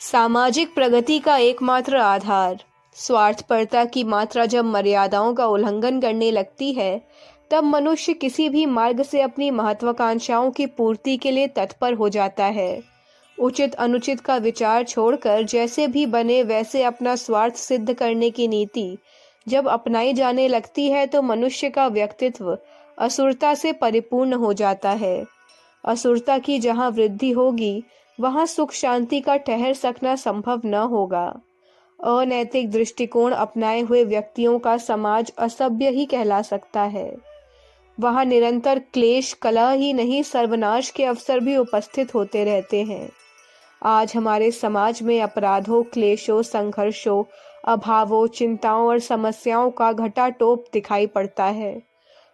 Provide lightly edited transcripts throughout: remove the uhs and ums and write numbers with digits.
सामाजिक प्रगति का एकमात्र आधार। स्वार्थपरता की मात्रा जब मर्यादाओं का उल्लंघन करने लगती है, तब मनुष्य किसी भी मार्ग से अपनी महत्वाकांक्षाओं की पूर्ति के लिए तत्पर हो जाता है। उचित अनुचित का विचार छोड़कर जैसे भी बने वैसे अपना स्वार्थ सिद्ध करने की नीति जब अपनाई जाने लगती है, तो मनुष्य का व्यक्तित्व असुरता से परिपूर्ण हो जाता है। असुरता की जहाँ वृद्धि होगी, वहां सुख शांति का ठहर सकना संभव न होगा। अनैतिक दृष्टिकोण अपनाए हुए व्यक्तियों का समाज असभ्य ही कहला सकता है। वहां निरंतर क्लेश कलह ही नहीं, सर्वनाश के अवसर भी उपस्थित होते रहते हैं। आज हमारे समाज में अपराधों, क्लेशों, संघर्षों, अभावों, चिंताओं और समस्याओं का घटाटोप दिखाई पड़ता है।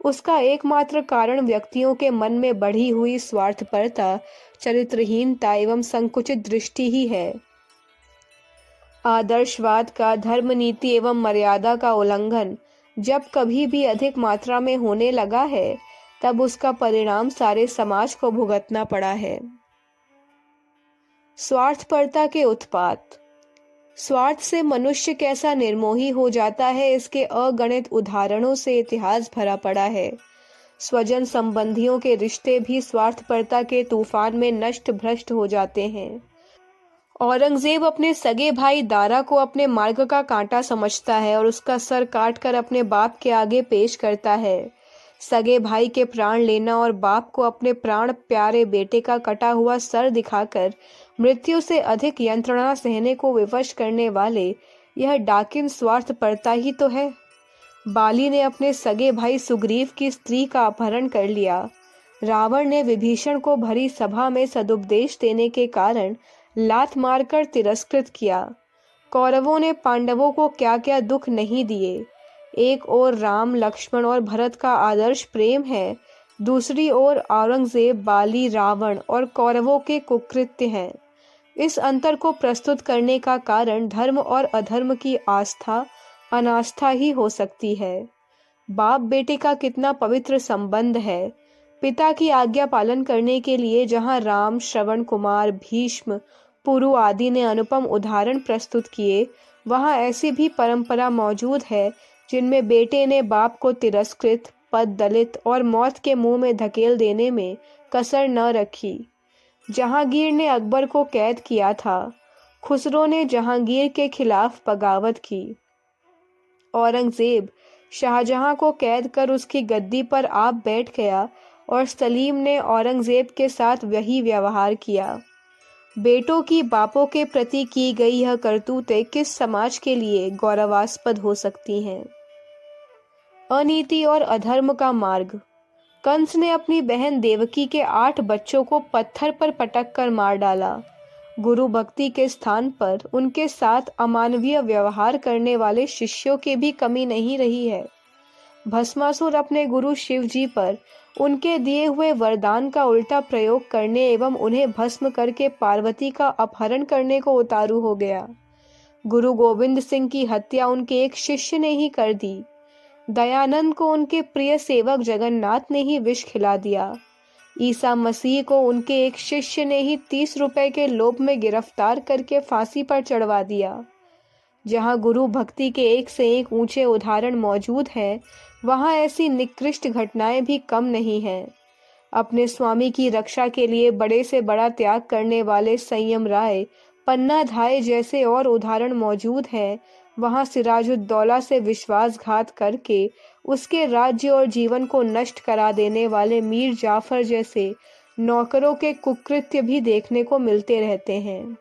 उसका एकमात्र कारण व्यक्तियों के मन में बढ़ी हुई स्वार्थपरता, चरित्रहीनता एवं संकुचित दृष्टि ही है। आदर्शवाद का, धर्म नीति एवं मर्यादा का उल्लंघन जब कभी भी अधिक मात्रा में होने लगा है, तब उसका परिणाम सारे समाज को भुगतना पड़ा है। स्वार्थपरता के उत्पात। स्वार्थ से मनुष्य कैसा निर्मोही हो जाता है, इसके अगणित उदाहरणों से इतिहास भरा पड़ा है। स्वजन संबंधियों के रिश्ते भी स्वार्थपरता के तूफान में नष्ट भ्रष्ट हो जाते हैं। औरंगजेब अपने सगे भाई दारा को अपने मार्ग का कांटा समझता है और उसका सर काटकर अपने बाप के आगे पेश करता है। सगे भाई के प्राण लेना और बाप को अपने प्राण प्यारे बेटे का कटा हुआ सर दिखाकर मृत्यु से अधिक यंत्रणा सहने को विवश करने वाले यह डाकिन स्वार्थपरता ही तो है। बाली ने अपने सगे भाई सुग्रीव की स्त्री का अपहरण कर लिया। रावण ने विभीषण को भरी सभा में सदुपदेश देने के कारण लात मारकर तिरस्कृत किया। कौरवों ने पांडवों को क्या क्या दुख नहीं दिए। एक ओर राम, लक्ष्मण और भरत का आदर्श प्रेम है, दूसरी ओर औरंगजेब, बाली, रावण और कौरवों के कुकृत्य हैं। इस अंतर को प्रस्तुत करने का कारण धर्म और अधर्म की आस्था अनास्था ही हो सकती है। बाप बेटे का कितना पवित्र संबंध है। पिता की आज्ञा पालन करने के लिए जहां राम, श्रवण कुमार, भीष्म, पुरु आदि ने अनुपम उदाहरण प्रस्तुत किए, वहां ऐसी भी परंपरा मौजूद है जिनमें बेटे ने बाप को तिरस्कृत, पद दलित और मौत के मुंह में धकेल देने में कसर न रखी। जहांगीर ने अकबर को कैद किया था, खुसरो ने जहांगीर के खिलाफ बगावत की। औरंगजेब शाहजहां को कैद कर उसकी गद्दी पर आप बैठ गया और सलीम ने औरंगजेब के साथ वही व्यवहार किया। बेटों की बापों के प्रति की गई यह करतूतें किस समाज के लिए गौरवास्पद हो सकती हैं। अनीति और अधर्म का मार्ग। कंस ने अपनी बहन देवकी के 8 बच्चों को पत्थर पर पटक कर मार डाला। गुरु भक्ति के स्थान पर उनके साथ अमानवीय व्यवहार करने वाले शिष्यों की भी कमी नहीं रही है। भस्मासुर अपने गुरु शिव जी पर उनके दिए हुए वरदान का उल्टा प्रयोग करने एवं उन्हें भस्म करके पार्वती का अपहरण करने को उतारू हो गया। गुरु गोविंद सिंह की हत्या उनके एक शिष्य ने ही कर दी। दयानंद को उनके प्रिय सेवक जगन्नाथ ने ही विष खिला दिया। ईसा मसीह को उनके एक शिष्य ने ही 30 रुपए के लोभ में गिरफ्तार करके फांसी पर चढ़वा दिया। जहां गुरु भक्ति के एक से एक ऊंचे उदाहरण मौजूद हैं, वहां ऐसी निकृष्ट घटनाएं भी कम नहीं हैं। अपने स्वामी की रक्षा के लिए बड़े से बड़ा त्याग करने वाले संयम राय, पन्ना धाय जैसे और उदाहरण मौजूद हैं। वहां सिराजुद्दौला से विश्वासघात करके उसके राज्य और जीवन को नष्ट करा देने वाले मीर जाफर जैसे नौकरों के कुकृत्य भी देखने को मिलते रहते हैं।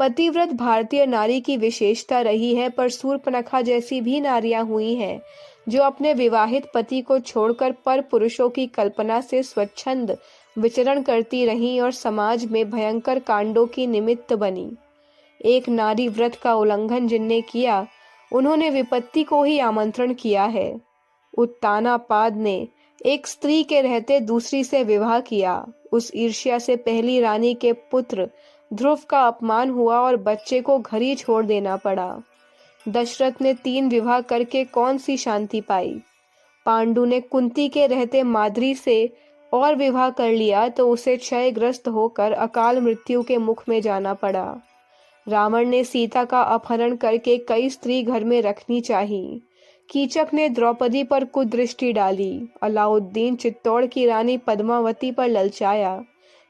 पतिव्रत भारतीय नारी की विशेषता रही है, पर शूर्पणखा जैसी भी नारियां हुई हैं जो अपने विवाहित पति को छोड़कर पर पुरुषों की कल्पना से स्वच्छंद विचरण करती रहीं और समाज में भयंकर कांडों की निमित्त बनी। एक नारी व्रत का उल्लंघन जिनने किया, उन्होंने विपत्ति को ही आमंत्रण किया है। उत्तानापाद ने एक स्त्री के रहते दूसरी से विवाह किया। उस ईर्ष्या से पहली रानी के पुत्र ध्रुव का अपमान हुआ और बच्चे को घर ही छोड़ देना पड़ा। दशरथ ने 3 विवाह करके कौन सी शांति पाई। पांडु ने कुंती के रहते माद्री से और विवाह कर लिया तो उसे क्षयग्रस्त होकर अकाल मृत्यु के मुख में जाना पड़ा। रावण ने सीता का अपहरण करके कई स्त्री घर में रखनी चाहिए। कीचक ने द्रौपदी पर कुदृष्टि डाली। अलाउद्दीन चित्तौड़ की रानी पद्मावती पर ललचाया।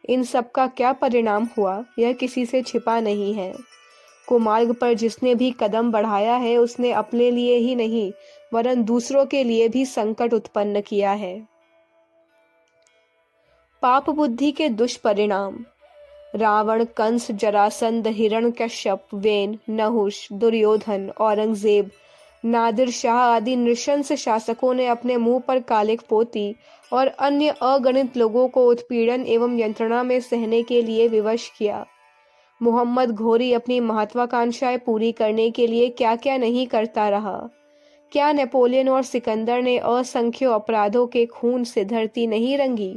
इन सब का क्या परिणाम हुआ, यह किसी से छिपा नहीं है। कुमार्ग पर जिसने भी कदम बढ़ाया है, उसने अपने लिए ही नहीं वरन दूसरों के लिए भी संकट उत्पन्न किया है। पाप बुद्धि के दुष्परिणाम। रावण, कंस, जरासंध, हिरण्यकश्यप, वेन, नहुष, दुर्योधन, औरंगजेब, नादिर शाह आदि नृशंस शासकों ने अपने मुंह पर कालिक पोती और अन्य अगणित लोगों को उत्पीड़न एवं यंत्रणा में सहने के लिए विवश किया। मोहम्मद घोरी अपनी महत्वाकांक्षाएं पूरी करने के लिए क्या क्या नहीं करता रहा। क्या नेपोलियन और सिकंदर ने असंख्य अपराधों के खून से धरती नहीं रंगी।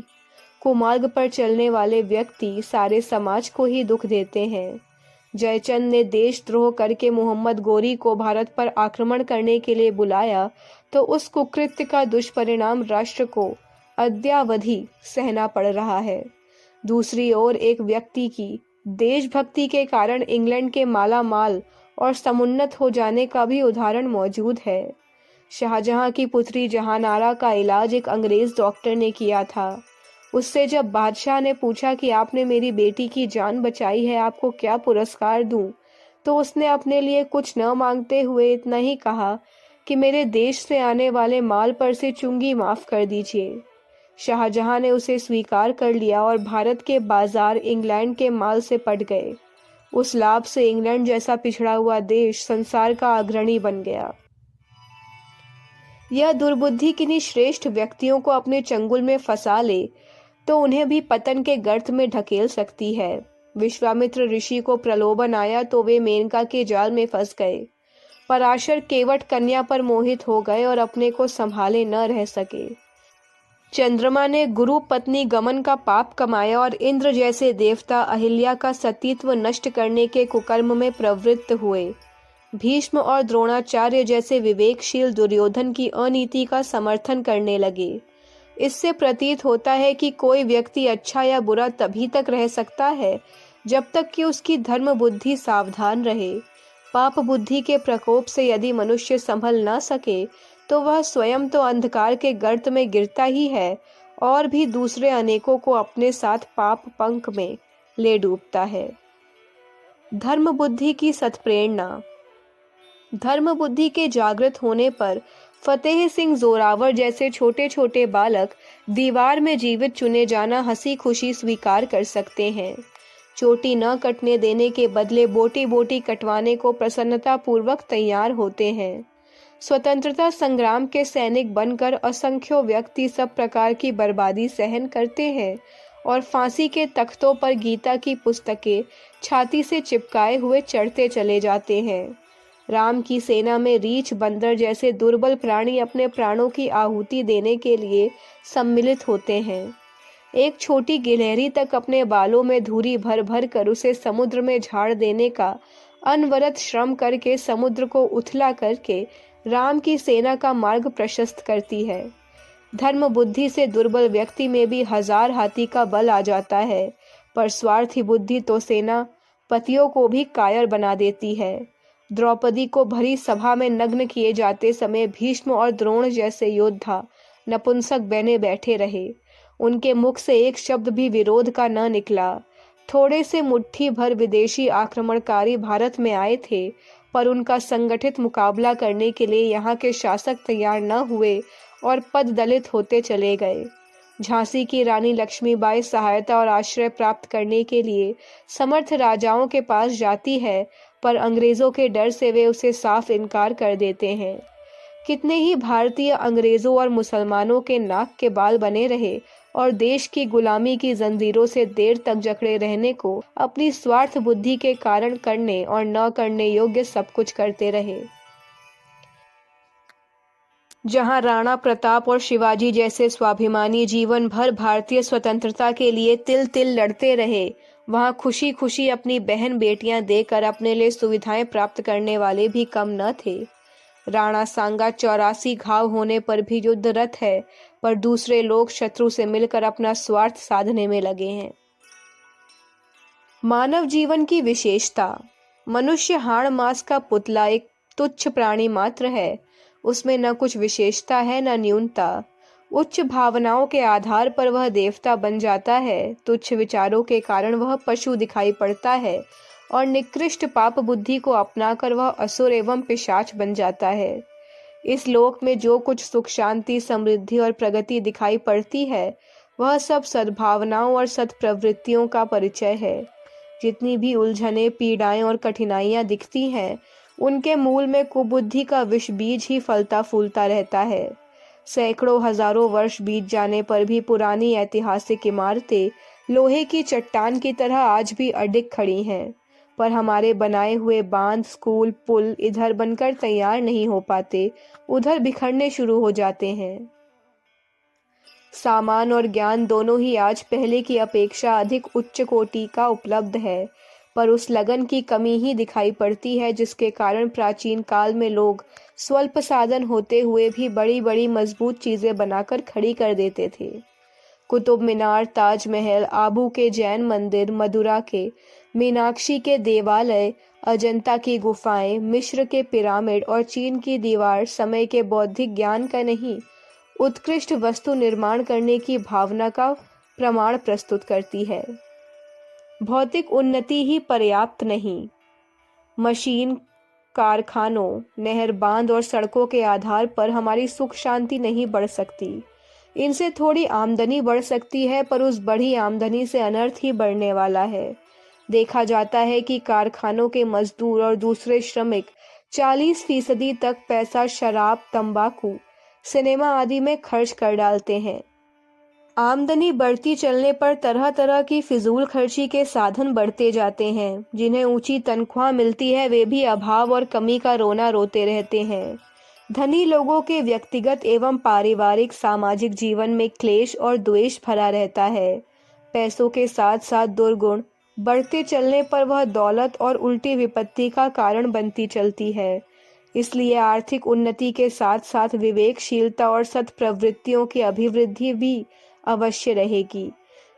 कुमार्ग पर चलने वाले व्यक्ति सारे समाज को ही दुख देते हैं। जयचंद ने देशद्रोह करके मोहम्मद गोरी को भारत पर आक्रमण करने के लिए बुलाया तो उस कुकृत्य का दुष्परिणाम राष्ट्र को अद्यावधि सहना पड़ रहा है। दूसरी ओर एक व्यक्ति की देशभक्ति के कारण इंग्लैंड के मालामाल और समुन्नत हो जाने का भी उदाहरण मौजूद है। शाहजहां की पुत्री जहानारा का इलाज एक अंग्रेज डॉक्टर ने किया था। उससे जब बादशाह ने पूछा कि आपने मेरी बेटी की जान बचाई है, आपको क्या पुरस्कार दूं, तो उसने अपने लिए कुछ न मांगते हुए इतना ही कहा कि मेरे देश से आने वाले माल पर से चुंगी माफ कर दीजिए। शाहजहां ने उसे स्वीकार कर लिया और भारत के बाजार इंग्लैंड के माल से पट गए। उस लाभ से इंग्लैंड जैसा पिछड़ा हुआ देश संसार का अग्रणी बन गया। यह दुर्बुद्धि किन्हीं श्रेष्ठ व्यक्तियों को अपने चंगुल में फंसा ले तो उन्हें भी पतन के गर्त में ढकेल सकती है। विश्वामित्र ऋषि को प्रलोभन आया तो वे मेनका के जाल में फंस गए। पराशर केवट कन्या पर मोहित हो गए और अपने को संभाले न रह सके। चंद्रमा ने गुरु पत्नी गमन का पाप कमाया और इंद्र जैसे देवता अहिल्या का सतीत्व नष्ट करने के कुकर्म में प्रवृत्त हुए। भीष्म और द्रोणाचार्य जैसे विवेकशील दुर्योधन की अनीति का समर्थन करने लगे। इससे प्रतीत होता है कि कोई व्यक्ति अच्छा या बुरा तभी तक रह सकता है जब तक कि उसकी धर्म बुद्धि सावधान रहे। पाप बुद्धि के प्रकोप से यदि मनुष्य संभल न सके तो वह स्वयं तो अंधकार के गर्त में गिरता ही है और भी दूसरे अनेकों को अपने साथ पाप पंख में ले डूबता है। धर्म बुद्धि की सत्प्रेरणा। धर्म बुद्धि के जागृत होने पर फतेह सिंह जोरावर जैसे छोटे छोटे बालक दीवार में जीवित चुने जाना हंसी खुशी स्वीकार कर सकते हैं। चोटी न कटने देने के बदले बोटी बोटी कटवाने को प्रसन्नता पूर्वक तैयार होते हैं। स्वतंत्रता संग्राम के सैनिक बनकर असंख्यों व्यक्ति सब प्रकार की बर्बादी सहन करते हैं और फांसी के तख्तों पर गीता की पुस्तकें छाती से चिपकाए हुए चढ़ते चले जाते हैं। राम की सेना में रीछ, बंदर जैसे दुर्बल प्राणी अपने प्राणों की आहुति देने के लिए सम्मिलित होते हैं। एक छोटी गिलहरी तक अपने बालों में धूरी भर भर कर उसे समुद्र में झाड़ देने का अनवरत श्रम करके समुद्र को उथला करके राम की सेना का मार्ग प्रशस्त करती है। धर्म बुद्धि से दुर्बल व्यक्ति में भी 1000 हाथी का बल आ जाता है, पर स्वार्थी बुद्धि तो सेना पतियों को भी कायर बना देती है। द्रौपदी को भरी सभा में नग्न किए जाते समय भीष्म और द्रोण जैसे योद्धा नपुंसक बने बैठे रहे। उनके मुख से एक शब्द भी विरोध का न निकला। थोड़े से मुट्ठी भर विदेशी आक्रमणकारी भारत में आए थे, पर उनका संगठित मुकाबला करने के लिए यहाँ के शासक तैयार न हुए और पद दलित होते चले गए। झांसी की रानी लक्ष्मीबाई सहायता और आश्रय प्राप्त करने के लिए समर्थ राजाओं के पास जाती है, पर अंग्रेजों के डर से वे उसे साफ इनकार कर देते हैं। कितने ही भारतीय अंग्रेजों और मुसलमानों के नाक के बाल बने रहे और देश की गुलामी की जंजीरों से देर तक जकड़े रहने को अपनी स्वार्थ बुद्धि के कारण करने और न करने योग्य सब कुछ करते रहे। जहां राणा प्रताप और शिवाजी जैसे स्वाभिमानी जीवन भर भारतीय स्वतंत्रता के लिए तिल तिल लड़ते रहे, वहां खुशी खुशी अपनी बहन बेटियां देकर अपने लिए सुविधाएं प्राप्त करने वाले भी कम न थे। राणा सांगा 84 घाव होने पर भी युद्धरत है, पर दूसरे लोग शत्रु से मिलकर अपना स्वार्थ साधने में लगे हैं। मानव जीवन की विशेषता। मनुष्य हाड़ मांस का पुतला, एक तुच्छ प्राणी मात्र है। उसमें न कुछ विशेषता है न न्यूनता। उच्च भावनाओं के आधार पर वह देवता बन जाता है, तुच्छ विचारों के कारण वह पशु दिखाई पड़ता है और निकृष्ट पाप बुद्धि को अपनाकर वह असुर एवं पिशाच बन जाता है। इस लोक में जो कुछ सुख, शांति, समृद्धि और प्रगति दिखाई पड़ती है, वह सब सद्भावनाओं और सत्प्रवृत्तियों का परिचय है। जितनी भी उलझने, पीड़ाएं और कठिनाइयां दिखती हैं, उनके मूल में कुबुद्धि का विष बीज ही फलता फूलता रहता है। सैकड़ों हजारों वर्ष बीत जाने पर भी पुरानी ऐतिहासिक इमारतें लोहे की चट्टान की तरह आज भी अडिग खड़ी हैं, पर हमारे बनाए हुए बांध, स्कूल, पुल इधर बनकर तैयार नहीं हो पाते, उधर बिखरने शुरू हो जाते हैं। सामान और ज्ञान दोनों ही आज पहले की अपेक्षा अधिक उच्च कोटि का उपलब्ध है, पर उस लगन की कमी ही दिखाई पड़ती है जिसके कारण प्राचीन काल में लोग स्वल्प साधन होते हुए भी बड़ी बड़ी मजबूत चीजें बनाकर खड़ी कर देते थे। कुतुब मीनार, ताजमहल, आबू के जैन मंदिर, मदुरा के मीनाक्षी के देवालय, अजंता की गुफाएं, मिस्र के पिरामिड और चीन की दीवार समय के बौद्धिक ज्ञान का नहीं, उत्कृष्ट वस्तु निर्माण करने की भावना का प्रमाण प्रस्तुत करती है। भौतिक उन्नति ही पर्याप्त नहीं। मशीन, कारखानों, नहर, बांध और सड़कों के आधार पर हमारी सुख शांति नहीं बढ़ सकती। इनसे थोड़ी आमदनी बढ़ सकती है, पर उस बढ़ी आमदनी से अनर्थ ही बढ़ने वाला है। देखा जाता है कि कारखानों के मजदूर और दूसरे श्रमिक 40% तक पैसा शराब, तंबाकू, सिनेमा आदि में खर्च कर डालते हैं। आमदनी बढ़ती चलने पर तरह तरह की फिजूल खर्ची के साधन बढ़ते जाते हैं। जिन्हें ऊंची तनख्वाह मिलती है, वे भी अभाव और कमी का रोना रोते रहते हैं। धनी लोगों के व्यक्तिगत एवं पारिवारिक सामाजिक जीवन में क्लेश और द्वेष भरा रहता है। पैसों के साथ साथ दुर्गुण बढ़ते चलने पर वह दौलत और उल्टी विपत्ति का कारण बनती चलती है। इसलिए आर्थिक उन्नति के साथ साथ विवेकशीलता और सत्प्रवृत्तियों की अभिवृद्धि भी अवश्य रहेगी।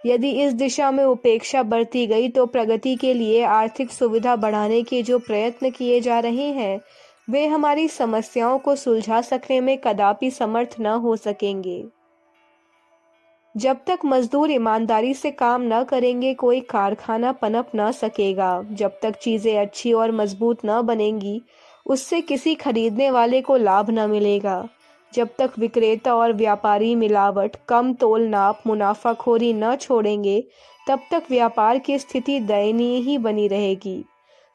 यदि इस दिशा में उपेक्षा बरती गई तो प्रगति के लिए आर्थिक सुविधा बढ़ाने के जो प्रयत्न किए जा रहे हैं, वे हमारी समस्याओं को सुलझा सकने में कदापि समर्थ न हो सकेंगे। जब तक मजदूर ईमानदारी से काम न करेंगे, कोई कारखाना पनप न सकेगा। जब तक चीजें अच्छी और मजबूत न बनेंगी, उससे किसी खरीदने वाले को लाभ न मिलेगा। जब तक विक्रेता और व्यापारी मिलावट, कम तोल नाप, मुनाफाखोरी न छोड़ेंगे, तब तक व्यापार की स्थिति दयनीय ही बनी रहेगी।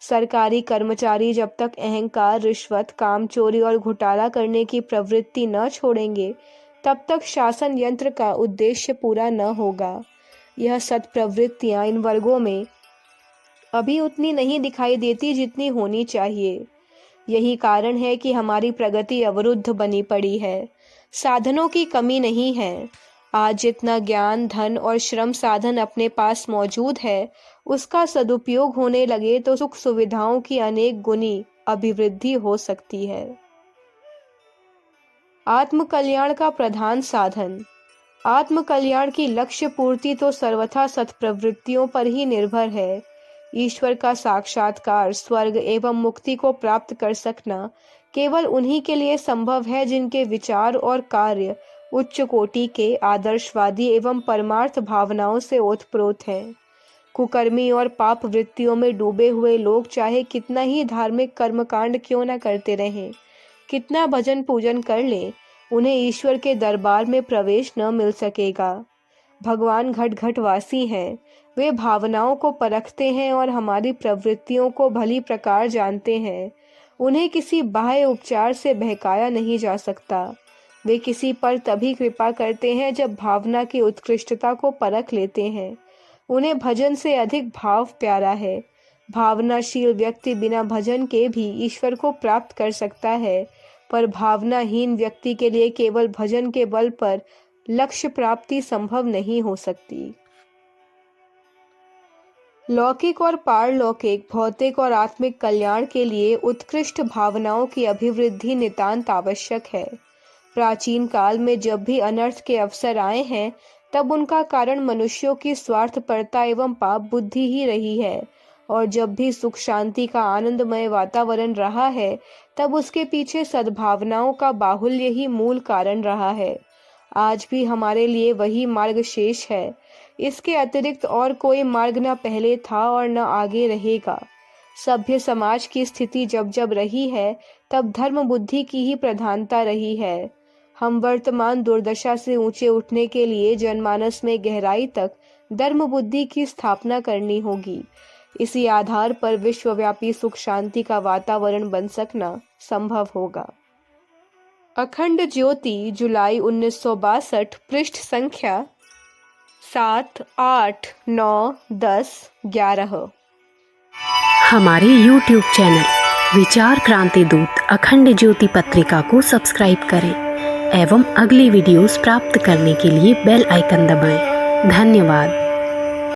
सरकारी कर्मचारी जब तक अहंकार, रिश्वत, कामचोरी और घोटाला करने की प्रवृत्ति न छोड़ेंगे, तब तक शासन यंत्र का उद्देश्य पूरा न होगा। यह सत्प्रवृत्तियां इन वर्गों में अभी उतनी नहीं दिखाई देती जितनी होनी चाहिए। यही कारण है कि हमारी प्रगति अवरुद्ध बनी पड़ी है। साधनों की कमी नहीं है। आज जितना ज्ञान, धन और श्रम साधन अपने पास मौजूद है, उसका सदुपयोग होने लगे तो सुख सुविधाओं की अनेक गुनी अभिवृद्धि हो सकती है। आत्म कल्याण का प्रधान साधन। आत्म कल्याण की लक्ष्य पूर्ति तो सर्वथा सत्प्रवृत्तियों पर ही निर्भर है। ईश्वर का साक्षात्कार, स्वर्ग एवं मुक्ति को प्राप्त कर सकना केवल उन्हीं के लिए संभव है जिनके विचार और कार्य उच्च कोटि के आदर्शवादी एवं परमार्थ भावनाओं से ओतप्रोत हैं। कुकर्मी और पाप वृत्तियों में डूबे हुए लोग चाहे कितना ही धार्मिक कर्मकांड क्यों न करते रहें, कितना भजन पूजन कर लें, उन्हें ईश्वर के दरबार में प्रवेश न मिल सकेगा। भगवान घट घट वासी हैं। वे भावनाओं को परखते हैं और हमारी प्रवृत्तियों को भली प्रकार जानते हैं। उन्हें किसी बाह्य उपचार से बहकाया नहीं जा सकता। वे किसी पर तभी कृपा करते हैं जब भावना की उत्कृष्टता को परख लेते हैं। उन्हें भजन से अधिक भाव प्यारा है। भावनाशील व्यक्ति बिना भजन के भी ईश्वर को प्राप्त कर सकता है, पर भावनाहीन व्यक्ति के लिए केवल भजन के बल पर लक्ष्य प्राप्ति संभव नहीं हो सकती। लौकिक और पारलौकिक, भौतिक और आत्मिक कल्याण के लिए उत्कृष्ट भावनाओं की अभिवृद्धि नितांत आवश्यक है। प्राचीन काल में जब भी अनर्थ के अवसर आए हैं, तब उनका कारण मनुष्यों की स्वार्थपरता एवं पाप बुद्धि ही रही है, और जब भी सुख शांति का आनंदमय वातावरण रहा है, तब उसके पीछे सद्भावनाओं का बाहुल्य ही मूल कारण रहा है। आज भी हमारे लिए वही मार्ग शेष है। इसके अतिरिक्त और कोई मार्ग न पहले था और न आगे रहेगा। सभ्य समाज की स्थिति जब जब रही है, तब धर्म बुद्धि की ही प्रधानता रही है। हम वर्तमान दुर्दशा से ऊंचे उठने के लिए जनमानस में गहराई तक धर्म बुद्धि की स्थापना करनी होगी। इसी आधार पर विश्वव्यापी सुख शांति का वातावरण बन सकना संभव होगा। अखंड ज्योति, जुलाई 1962, पृष्ठ संख्या 7, 8, 9, 10, 11। हमारे YouTube चैनल विचार क्रांति दूत अखंड ज्योति पत्रिका को सब्सक्राइब करें एवं अगली वीडियोस प्राप्त करने के लिए बेल आइकन दबाएं। धन्यवाद।